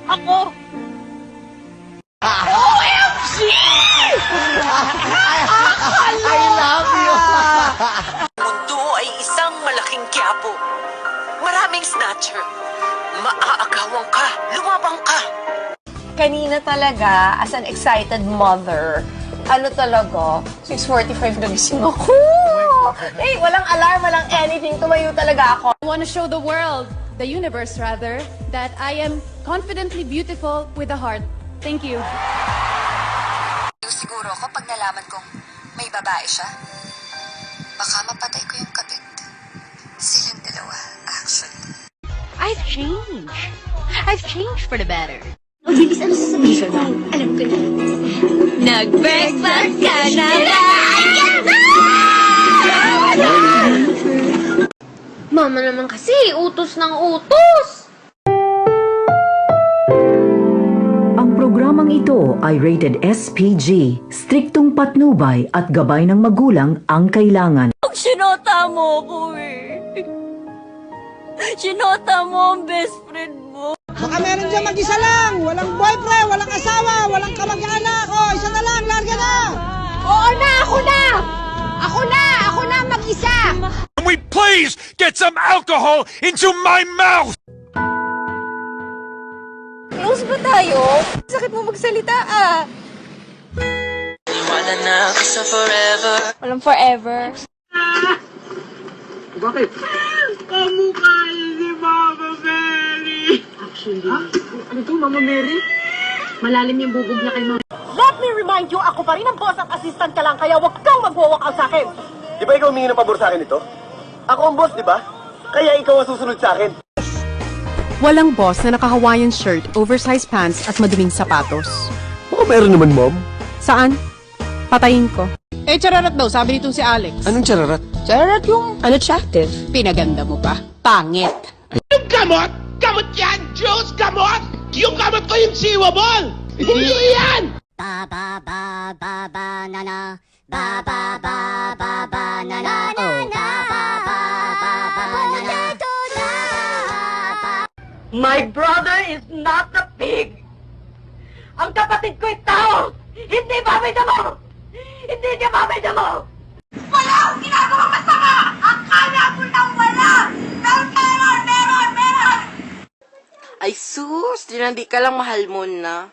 Ako! I love you! Mundo ay isang malaking quiapo. Maraming snatcher. Maaagawan ka, lumabang ka. Kanina talaga, as an excited mother, ano talaga, 6:45 nagising ako. Eh, walang alarm, walang anything, tumayo talaga ako. I want to show the world, the universe rather, that I am confidently beautiful with a heart. Thank you. Siguro ko pag nalaman kong may babae siya, baka mapatay ko yung kabit. Silang dalawa, actually. I've changed. I've changed for the better. O, Bibis, ano sasabihin ko? Alam ko na. Nag-breakfast ka na ba? Mama naman kasi, utos ng utos! Ang programang ito ay rated SPG, striktong patnubay at gabay ng magulang ang kailangan. Sinota mo ko Sinota mo ang best friend mo. Baka meron dyan mag-isa lang. Walang boyfriend, walang asawa, walang kamag-anak. O, isa na lang, larga na. Oo na! Ako na! Ako na! Ako na mag-isa! Can we please get some alcohol into my mouth? Close ba tayo? Sakit mo magsalita ah. Wala na ako sa forever. Walang forever. Bakit? Kamukha si Mama Mary. Actually, ano to, Mama Mary? Malalim yung bubog na kay Mama. Let me remind you, ako pa rin ang boss at assistant ka lang, kaya huwag kang mag-walk out sa akin. Di ba ikaw humingi ng pabor sa akin ito? Ako ang boss, di ba? Kaya ikaw ang susunod sa akin. Walang boss na naka-Hawaiian shirt, oversized pants at maduming sapatos. Baka meron naman, Mom. Saan? Patayin ko. Eh, chararat daw, sabi nitong si Alex. Anong chararat? Chararat yung unattractive. Pinaganda mo pa. Pangit. Yung gamot? Gamot yan! Diyos, gamot! Yung gamot ko yung chewable! Hindi yan! Ba ba ba ba ba na na. Ba ba ba ba ba na na. Oh, ba ba ba ba ba na na. My brother is not a pig. Ang kapatid ko ay tao. Hindi babay mo. Hindi niya babay mo. Wala akong ginagawang masama! Akala mo nang wala! Pero meron! Ay sus, hindi ka lang mahal mo na.